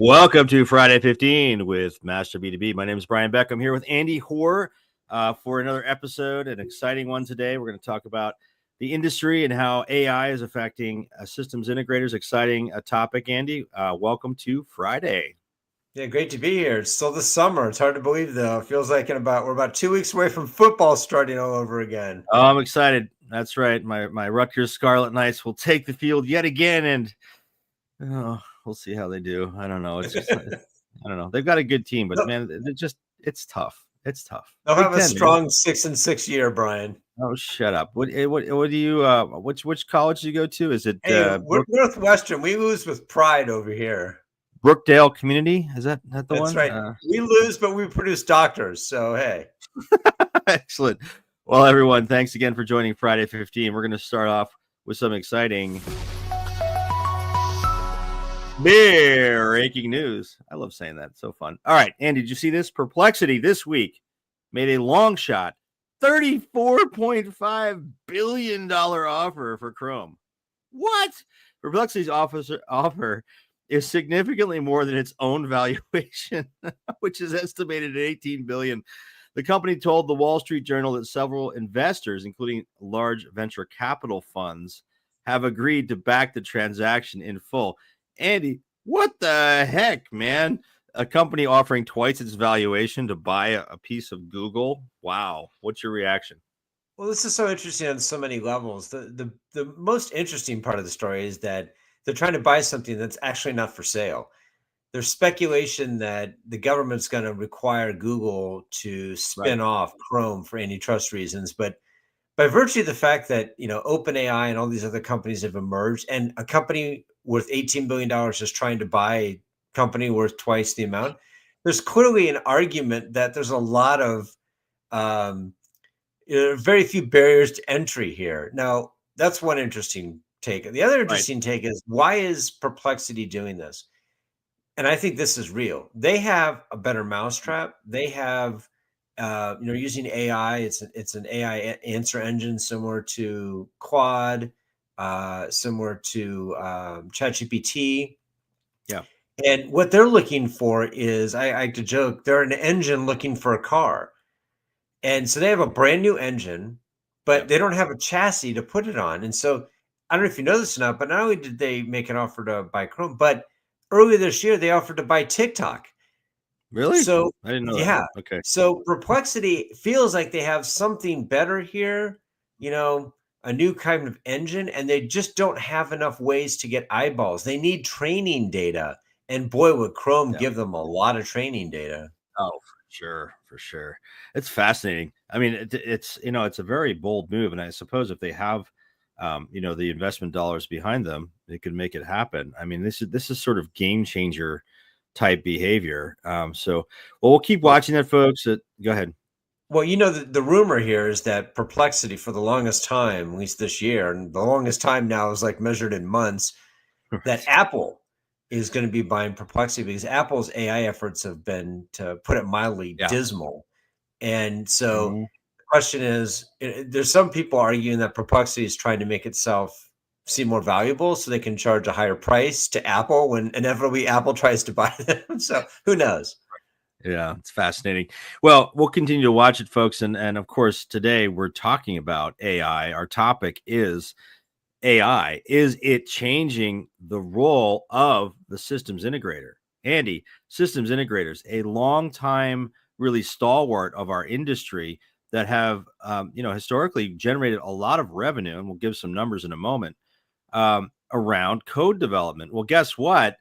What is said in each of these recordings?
Welcome to Friday 15 with Master B2B. My name is Brian Beck. I'm here with Andy Hoare for another episode, an exciting one today. We're going to talk about the industry and how AI is affecting systems integrators. Exciting topic, Andy. Welcome to Friday. Yeah, great to be here. It's still the summer. It's hard to believe, though. It feels like we're about 2 weeks away from football starting all over again. Oh, I'm excited. That's right. My Rutgers Scarlet Knights will take the field yet again, and we'll see how they do. I don't know. It's just I don't know. They've got a good team, but man, it's tough. It's tough. They'll have a strong 6-6 year, Brian. Oh, shut up. What do you which college do you go to? Is it we're Northwestern? We lose with pride over here. Brookdale Community? Is that the one? That's right. We lose, but we produce doctors. So hey. Excellent. Well, everyone, thanks again for joining Friday 15. We're going to start off with some exciting breaking news. I love saying that. It's so fun. All right, Andy, did you see this? Perplexity this week made a long shot $34.5 billion offer for Chrome. What? Perplexity's offer is significantly more than its own valuation, which is estimated at $18 billion. The company told the Wall Street Journal that several investors, including large venture capital funds, have agreed to back the transaction in full. Andy, what the heck, man? A company offering twice its valuation to buy a piece of Google? Wow. What's your reaction? Well, this is so interesting on so many levels. The most interesting part of the story is that they're trying to buy something that's actually not for sale. There's speculation that the government's going to require Google to spin off Chrome for antitrust reasons. But by virtue of the fact that, OpenAI and all these other companies have emerged, and a company worth $18 billion is trying to buy a company worth twice the amount, there's clearly an argument that there's a lot of very few barriers to entry here. Now, that's one interesting take. The other interesting take is, why is Perplexity doing this? And I think this is real. They have a better mousetrap. They have, using AI. It's an AI answer engine similar to Claude, similar to ChatGPT. Yeah. And what they're looking for is, I like to joke, they're an engine looking for a car. And so they have a brand new engine, but they don't have a chassis to put it on. And so I don't know if you know this or not, but not only did they make an offer to buy Chrome, but earlier this year, they offered to buy TikTok. Really? So I didn't know that. Okay. So Perplexity feels like they have something better here, a new kind of engine, and they just don't have enough ways to get eyeballs. They need training data. And boy, would Chrome give them a lot of training data. Oh, for sure. It's fascinating. I mean, it's a very bold move. And I suppose if they have the investment dollars behind them, they could make it happen. I mean, this is sort of game changer type behavior. We'll keep watching that, folks. Go ahead. Well, the rumor here is that Perplexity, for the longest time, at least this year, and the longest time now is like measured in months, that Apple is going to be buying Perplexity, because Apple's AI efforts have been, to put it mildly, dismal. And so the question is, there's some people arguing that Perplexity is trying to make itself seem more valuable so they can charge a higher price to Apple when inevitably Apple tries to buy them. So who knows? Yeah, it's fascinating. Well, we'll continue to watch it, folks. And of course, today we're talking about AI. Our topic is AI. Is it changing the role of the systems integrator? Andy, systems integrators, a long time really stalwart of our industry that have, historically generated a lot of revenue. And we'll give some numbers in a moment around code development. Well, guess what?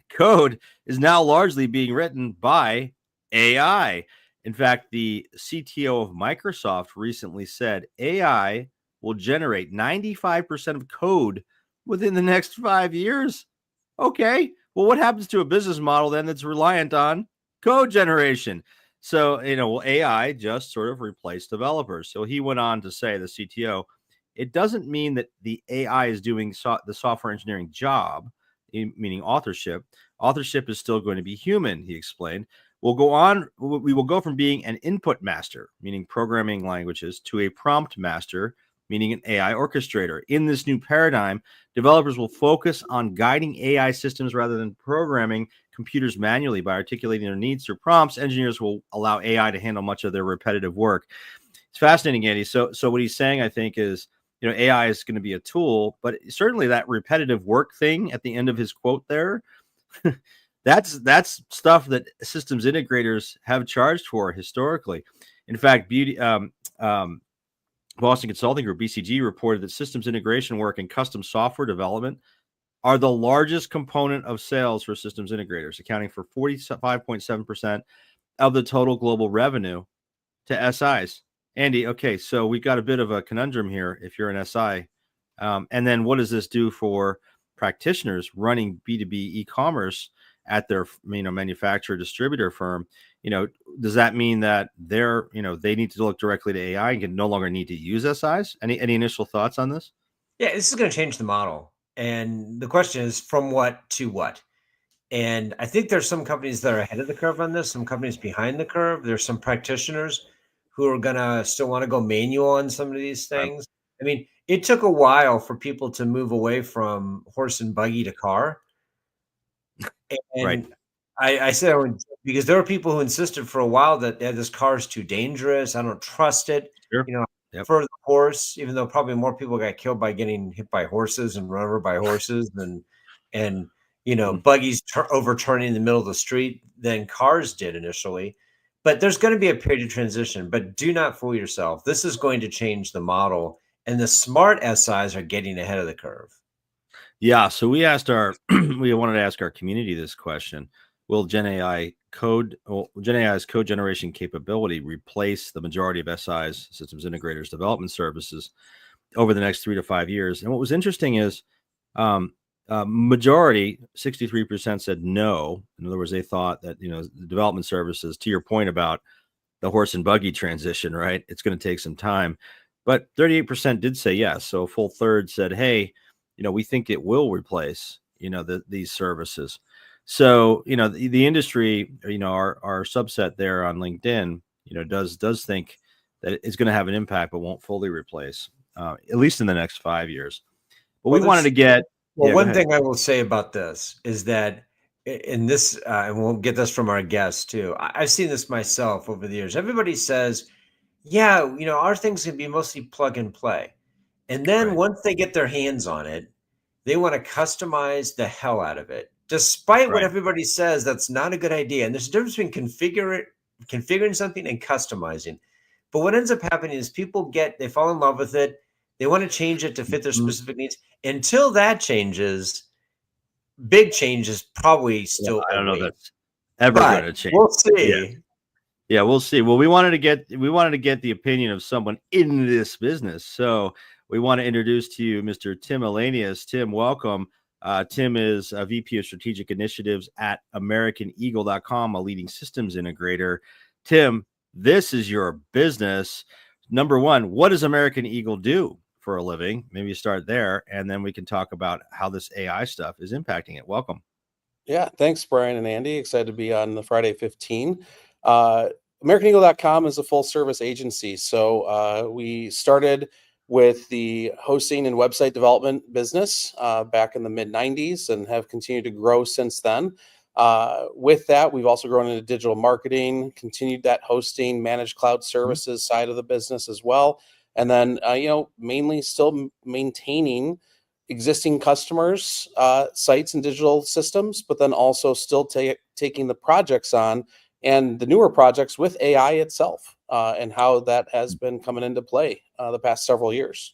Code is now largely being written by AI. In fact, the CTO of Microsoft recently said AI will generate 95% of code within the next 5 years. Okay. Well, what happens to a business model then that's reliant on code generation? So, will AI just sort of replace developers? So he went on to say, the CTO, it doesn't mean that the AI is doing the software engineering job, meaning authorship. Authorship is still going to be human, he explained. We will go from being an input master, meaning programming languages, to a prompt master, meaning an AI orchestrator. In this new paradigm, developers will focus on guiding AI systems rather than programming computers manually. By articulating their needs through prompts, engineers will allow AI to handle much of their repetitive work. It's fascinating, Andy. So what he's saying, I think, is, AI is going to be a tool, but certainly that repetitive work thing at the end of his quote there, that's stuff that systems integrators have charged for historically. In fact, Boston Consulting Group, BCG, reported that systems integration work and custom software development are the largest component of sales for systems integrators, accounting for 45.7% of the total global revenue to SIs. Andy, okay, so we've got a bit of a conundrum here if you're an SI. And then what does this do for practitioners running B2B e-commerce at their manufacturer distributor firm? Does that mean that they need to look directly to AI and can no longer need to use SIs? Any initial thoughts on this? Yeah, this is going to change the model. And the question is, from what to what? And I think there's some companies that are ahead of the curve on this, some companies behind the curve. There's some practitioners who are going to still want to go manual on some of these things. I mean, it took a while for people to move away from horse and buggy to car. And Right. I said, because there were people who insisted for a while that this car is too dangerous. I don't trust it. Sure. Yep. For the horse, even though probably more people got killed by getting hit by horses and run over by horses and buggies overturning in the middle of the street than cars did initially. But there's going to be a period of transition. But do not fool yourself. This is going to change the model, and the smart SIs are getting ahead of the curve. Yeah. So we wanted to ask our community this question: will GenAI's code generation capability replace the majority of SIs, systems integrators, development services over the next 3 to 5 years? And what was interesting is, majority, 63%, said no. In other words, they thought that the development services, to your point about the horse and buggy transition, right? It's going to take some time, but 38% did say yes. So a full third said, hey, we think it will replace these services. So the industry, our subset there on LinkedIn, does think that it's going to have an impact, but won't fully replace, at least in the next 5 years. But we wanted to get. Well, one thing I will say about this is that in this, and we'll get this from our guests too. I've seen this myself over the years. Everybody says, yeah, our things can be mostly plug and play. And then once they get their hands on it, they want to customize the hell out of it. Despite what everybody says, that's not a good idea. And there's a difference between configuring something and customizing. But what ends up happening is people they fall in love with it. They want to change it to fit their specific needs. Until that changes, big change is probably still. I don't know that's ever going to change. We'll see. Yeah, we'll see. Well, we wanted to get the opinion of someone in this business. So we want to introduce to you Mr. Tim Elanius. Tim, welcome. Tim is a VP of Strategic Initiatives at AmericanEagle.com, a leading systems integrator. Tim, this is your business. Number one, what does American Eagle do for a living? Maybe you start there, and then we can talk about how this AI stuff is impacting it. Welcome. Yeah, thanks, Brian and Andy. Excited to be on the Friday 15. AmericanEagle.com is a full-service agency. So we started with the hosting and website development business back in the mid-90s and have continued to grow since then. With that, we've also grown into digital marketing, continued that hosting, managed cloud services side of the business as well. And then, mainly still maintaining existing customers' sites and digital systems, but then also still taking the projects on and the newer projects with AI itself and how that has been coming into play the past several years.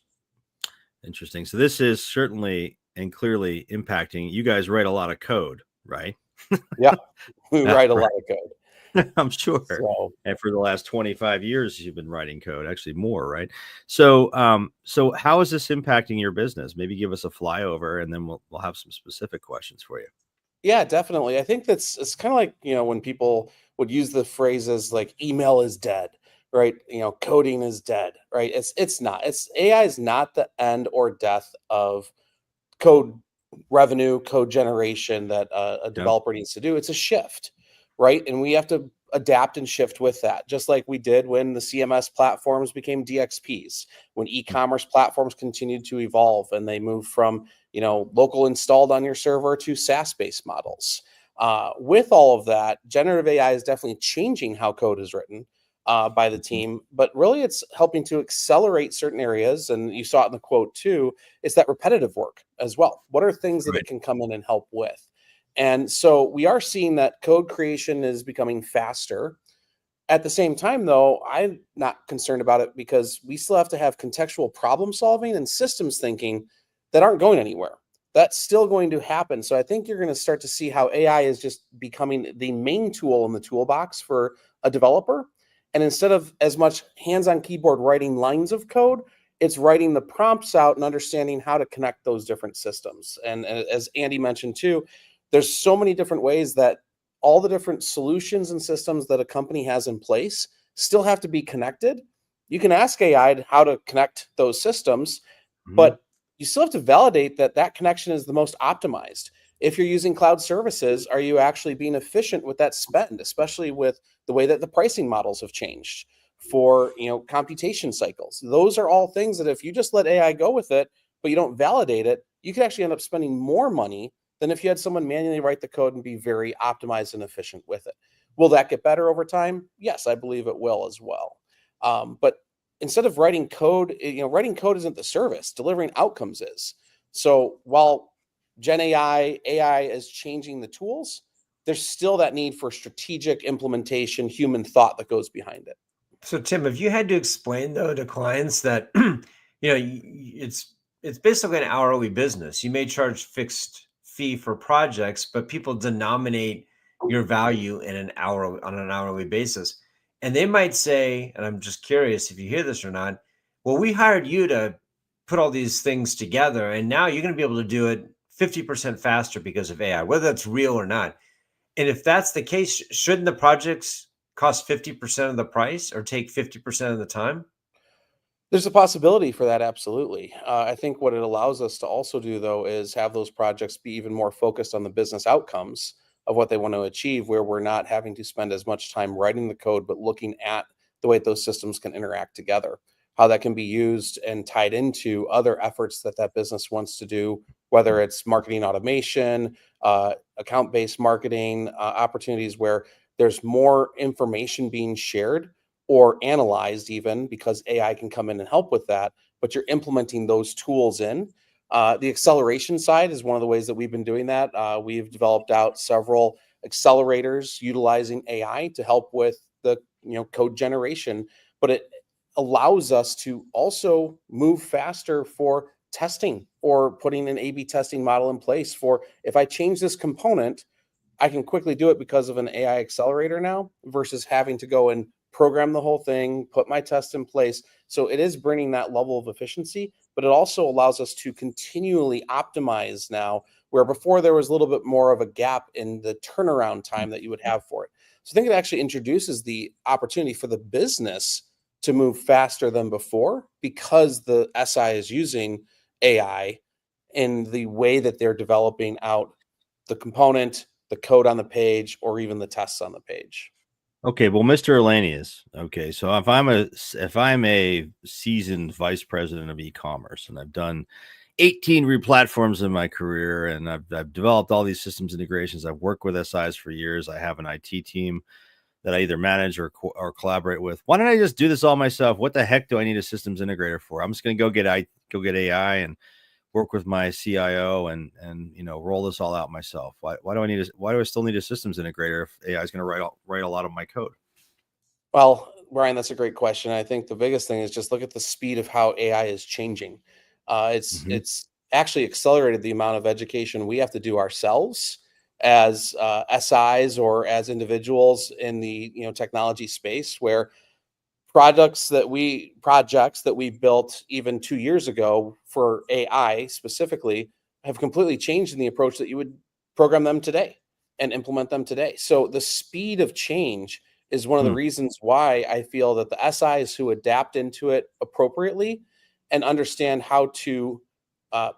Interesting. So this is certainly and clearly impacting. You guys write a lot of code, right? Yeah, we write a lot of code. I'm sure. So, and for the last 25 years, you've been writing code, actually more, right? So, so how is this impacting your business? Maybe give us a flyover, and then we'll have some specific questions for you. Yeah, definitely. I think it's kind of like, when people would use the phrases like email is dead, right? Coding is dead, right? It's not. AI is not the end or death of code revenue, code generation that a developer needs to do. It's a shift, right? And we have to adapt and shift with that, just like we did when the CMS platforms became DXPs, when e-commerce platforms continued to evolve and they moved from, local installed on your server to SaaS-based models. With all of that, generative AI is definitely changing how code is written by the team, but really it's helping to accelerate certain areas. And you saw it in the quote too, it's that repetitive work as well. What are things that it can come in and help with? And so we are seeing that code creation is becoming faster. At the same time, though, I'm not concerned about it because we still have to have contextual problem solving and systems thinking that aren't going anywhere. That's still going to happen. So I think you're going to start to see how AI is just becoming the main tool in the toolbox for a developer. And instead of as much hands-on keyboard writing lines of code, it's writing the prompts out and understanding how to connect those different systems. And as Andy mentioned too, there's so many different ways that all the different solutions and systems that a company has in place still have to be connected. You can ask AI how to connect those systems, but you still have to validate that that connection is the most optimized. If you're using cloud services, are you actually being efficient with that spend, especially with the way that the pricing models have changed for, computation cycles? Those are all things that if you just let AI go with it, but you don't validate it, you could actually end up spending more money than if you had someone manually write the code and be very optimized and efficient with it. Will that get better over time? Yes, I believe it will as well. But instead of writing code, writing code isn't the service. Delivering outcomes is. So while Gen AI is changing the tools, there's still that need for strategic implementation, human thought that goes behind it. So Tim, have you had to explain though to clients that it's basically an hourly business. You may charge fixed fee for projects, but people denominate your value on an hourly basis. And they might say, and I'm just curious if you hear this or not, well, we hired you to put all these things together, and now you're going to be able to do it 50% faster because of AI, whether that's real or not. And if that's the case, shouldn't the projects cost 50% of the price or take 50% of the time? There's a possibility for that, absolutely. I think what it allows us to also do, though, is have those projects be even more focused on the business outcomes of what they want to achieve, where we're not having to spend as much time writing the code, but looking at the way those systems can interact together, how that can be used and tied into other efforts that that business wants to do, whether it's marketing automation, account-based marketing, opportunities where there's more information being shared or analyzed even because AI can come in and help with that, but you're implementing those tools in. The acceleration side is one of the ways that we've been doing that. We've developed out several accelerators utilizing AI to help with the code generation, but it allows us to also move faster for testing or putting an A/B testing model in place for if I change this component, I can quickly do it because of an AI accelerator now versus having to go and program the whole thing, put my test in place. So it is bringing that level of efficiency, but it also allows us to continually optimize now, where before there was a little bit more of a gap in the turnaround time that you would have for it. So I think it actually introduces the opportunity for the business to move faster than before because the SI is using AI in the way that they're developing out the component, the code on the page, or even the tests on the page. Okay, well, Mr. Elanius. Okay, so if I'm a seasoned vice president of e-commerce and I've done 18 replatforms in my career and I've developed all these systems integrations, I've worked with SIs for years. I have an IT team that I either manage or collaborate with. Why don't I just do this all myself? What the heck do I need a systems integrator for? I'm just going to go get AI and work with my CIO and roll this all out myself. Why do I still need a systems integrator if AI is going to write a lot of my code? Well, Brian, that's a great question. I think the biggest thing is just look at the speed of how AI is changing. It's actually accelerated the amount of education we have to do ourselves as SIs or as individuals in the technology space, where projects that we built even 2 years ago for AI specifically have completely changed in the approach that you would program them today and implement them today. So the speed of change is one of the reasons why I feel that the SIs who adapt into it appropriately and understand how to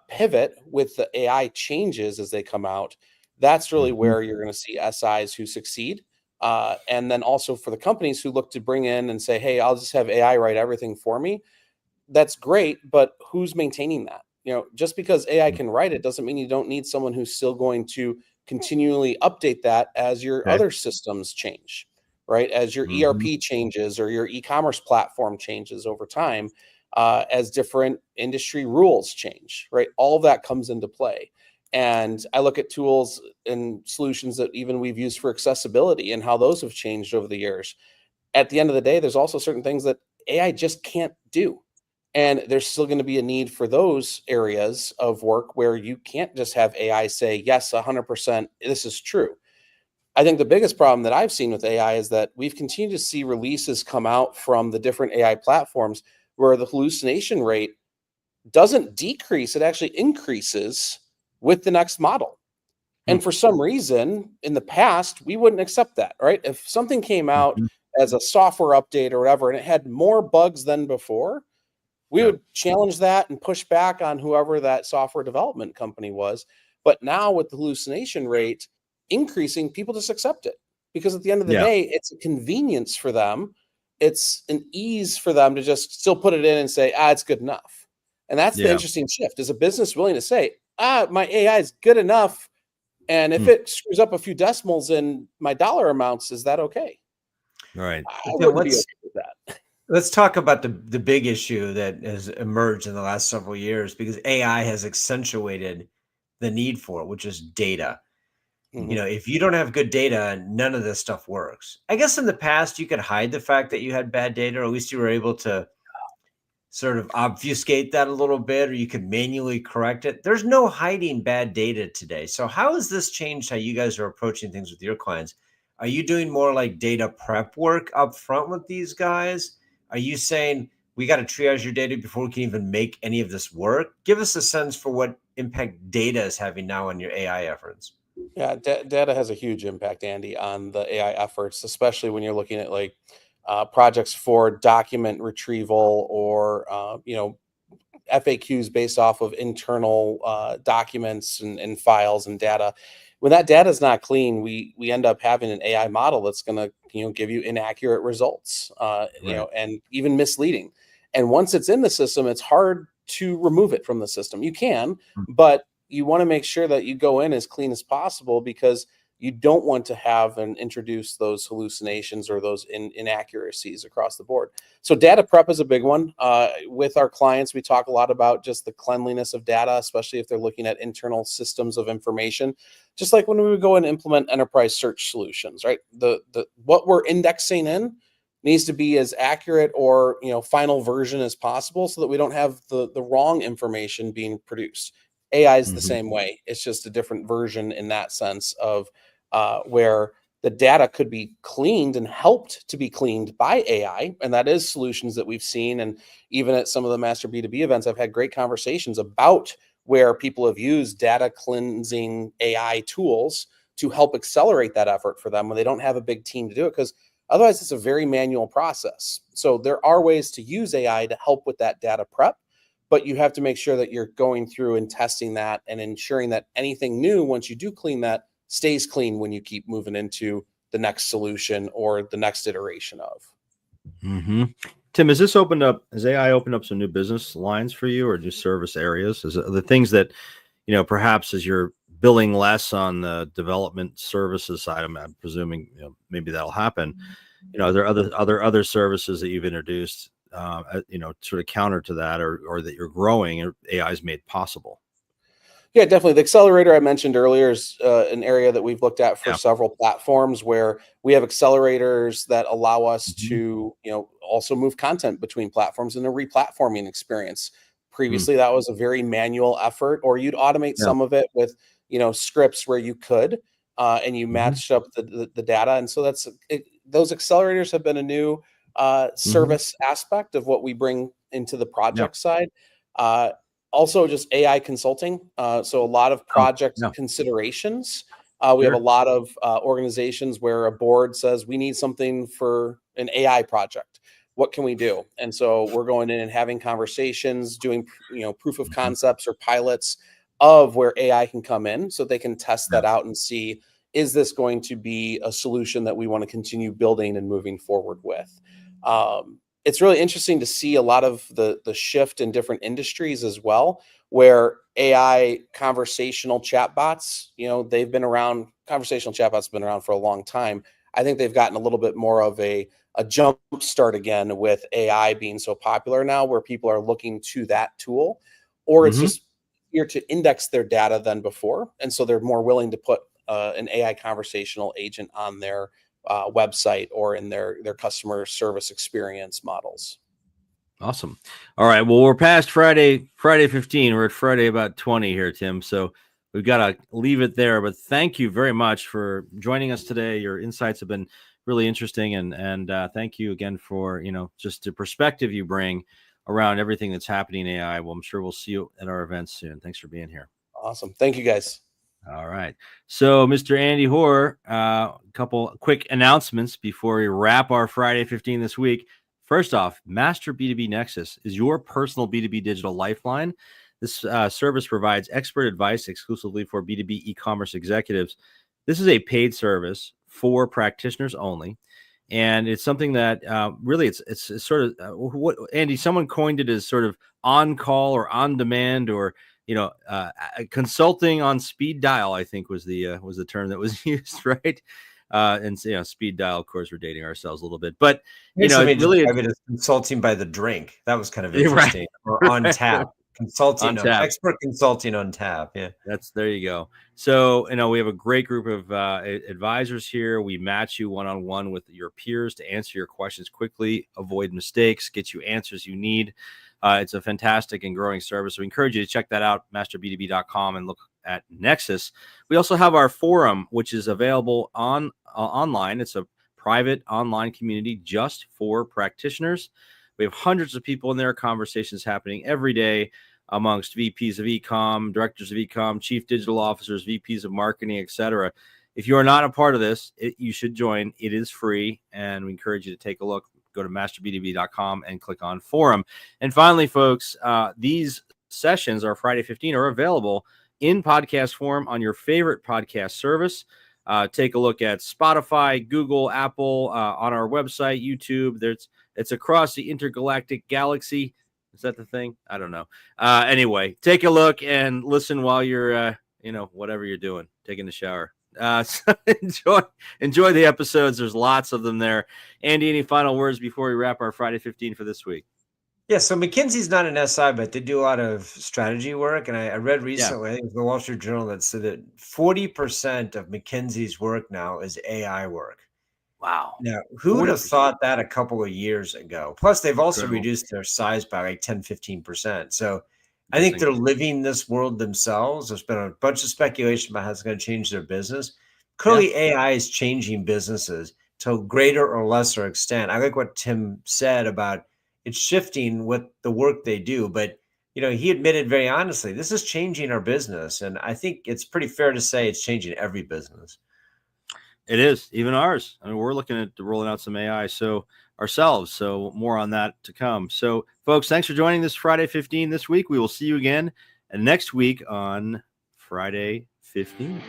pivot with the AI changes as they come out, that's really where you're going to see SIs who succeed And then also for the companies who look to bring in and say, hey, I'll just have AI write everything for me. That's great, but who's maintaining that? Just because AI can write it doesn't mean you don't need someone who's still going to continually update that as your Okay. other systems change, right? As your ERP changes or your e-commerce platform changes over time, as different industry rules change, right? All of that comes into play. And I look at tools and solutions that even we've used for accessibility and how those have changed over the years. At the end of the day, there's also certain things that AI just can't do. And there's still going to be a need for those areas of work where you can't just have AI say, yes, 100%, this is true. I think the biggest problem that I've seen with AI is that we've continued to see releases come out from the different AI platforms where the hallucination rate doesn't decrease, it actually increases with the next model. And for some reason, in the past, we wouldn't accept that, right? If something came out as a software update or whatever, and it had more bugs than before, we would challenge that and push back on whoever that software development company was. But now with the hallucination rate increasing, people just accept it because at the end of the day, it's a convenience for them. It's an ease for them to just still put it in and say, it's good enough. And that's the interesting shift. Is a business willing to say, my AI is good enough? And if it screws up a few decimals in my dollar amounts, is that okay? Right. I wouldn't be okay with that. Let's talk about the big issue that has emerged in the last several years because AI has accentuated the need for it, which is data. If you don't have good data, none of this stuff works. I guess in the past, you could hide the fact that you had bad data, or at least you were able to sort of obfuscate that a little bit, or you could manually correct it. There's no hiding bad data today. So how has this changed how you guys are approaching things with your clients? Are you doing more like data prep work up front with these guys? Are you saying we got to triage your data before we can even make any of this work? Give us a sense for what impact data is having now on your AI efforts. Yeah, data has a huge impact, Andy, on the AI efforts, especially when you're looking at like projects for document retrieval or FAQs based off of internal documents and files and data. When that data is not clean, we end up having an AI model that's going to give you inaccurate results, and even misleading. And once it's in the system, it's hard to remove it from the system. You can, but you want to make sure that you go in as clean as possible because you don't want to have and introduce those hallucinations or those inaccuracies across the board. So data prep is a big one. With our clients, we talk a lot about just the cleanliness of data, especially if they're looking at internal systems of information. Just like when we would go and implement enterprise search solutions, right? The what we're indexing in needs to be as accurate or final version as possible so that we don't have the wrong information being produced. AI is the same way. It's just a different version in that sense of where the data could be cleaned and helped to be cleaned by AI. And that is solutions that we've seen. And even at some of the Master B2B events, I've had great conversations about where people have used data cleansing AI tools to help accelerate that effort for them when they don't have a big team to do it, because otherwise it's a very manual process. So there are ways to use AI to help with that data prep, but you have to make sure that you're going through and testing that and ensuring that anything new, once you do clean that, stays clean when you keep moving into the next solution or the next iteration of. Tim, has AI opened up some new business lines for you or just service areas? Is it the things that, perhaps as you're billing less on the development services side, I'm presuming, maybe that'll happen. Are there other services that you've introduced, sort of counter to that or that you're growing or AI's made possible? Yeah, definitely. The accelerator I mentioned earlier is an area that we've looked at for several platforms where we have accelerators that allow us to, also move content between platforms in a replatforming experience. Previously, that was a very manual effort, or you'd automate some of it with, scripts where you could, and you matched up the data. And so those accelerators have been a new service aspect of what we bring into the project side. Also just AI consulting. So a lot of project considerations. We have a lot of organizations where a board says we need something for an AI project. What can we do? And so we're going in and having conversations, doing proof of concepts or pilots of where AI can come in so they can test that out and see, is this going to be a solution that we want to continue building and moving forward with? It's really interesting to see a lot of the shift in different industries as well, where AI conversational chatbots, they've been around. Conversational chatbots have been around for a long time. I think they've gotten a little bit more of a jump start again with AI being so popular now, where people are looking to that tool, or it's just here to index their data than before. And so they're more willing to put an AI conversational agent on their website or in their customer service experience models. Awesome. All right. Well, we're past Friday 15. We're at Friday about 20 here, Tim. So we've got to leave it there. But thank you very much for joining us today. Your insights have been really interesting. And thank you again for, just the perspective you bring around everything that's happening in AI. Well, I'm sure we'll see you at our events soon. Thanks for being here. Awesome. Thank you, guys. All right. So, Mr. Andy Hoare, a couple quick announcements before we wrap our Friday 15 this week. First off, Master B2B Nexus is your personal B2B digital lifeline. This service provides expert advice exclusively for B2B e-commerce executives. This is a paid service for practitioners only. And it's something that really it's sort of what Andy, someone coined it as sort of on call or on demand, or consulting on speed dial, I think was the term that was used, right? And speed dial, of course, we're dating ourselves a little bit, but really it is consulting by the drink. That was kind of interesting. Right. Or on tap. Consulting on expert consulting on tap. Yeah, there you go. So we have a great group of advisors here. We match you one-on-one with your peers to answer your questions quickly, avoid mistakes, get you answers you need. It's a fantastic and growing service. So we encourage you to check that out, masterb2b.com, and look at Nexus. We also have our forum, which is available online. It's a private online community just for practitioners. We have hundreds of people in there, conversations happening every day amongst VPs of e-com, directors of e-com, chief digital officers, VPs of marketing, etc. If you are not a part of this, you should join. It is free, and we encourage you to take a look. Go to masterb2b.com and click on forum. And finally, folks, these sessions, our Friday 15, are available in podcast form on your favorite podcast service. Take a look at Spotify, Google, Apple, on our website, YouTube. It's across the intergalactic galaxy. Is that the thing? I don't know. Anyway, take a look and listen while you're, whatever you're doing, taking a shower. So enjoy the episodes. There's lots of them there. Andy, any final words before we wrap our Friday 15 for this week? Yeah, so McKinsey's not an SI, but they do a lot of strategy work. And I read recently, I think it was the Wall Street Journal, that said that 40% of McKinsey's work now is AI work. Wow. Now, who would have thought that a couple of years ago? Plus, they've also reduced their size by like 10, 15%. So I think they're living this world themselves. There's been a bunch of speculation about how it's going to change their business. Clearly, AI is changing businesses to a greater or lesser extent. I like what Tim said about it's shifting what the work they do. But, he admitted very honestly, this is changing our business. And I think it's pretty fair to say it's changing every business. It is, even ours. I mean, we're looking at rolling out some AI ourselves. So more on that to come. So, folks, thanks for joining this Friday 15 this week. We will see you again next week on Friday 15.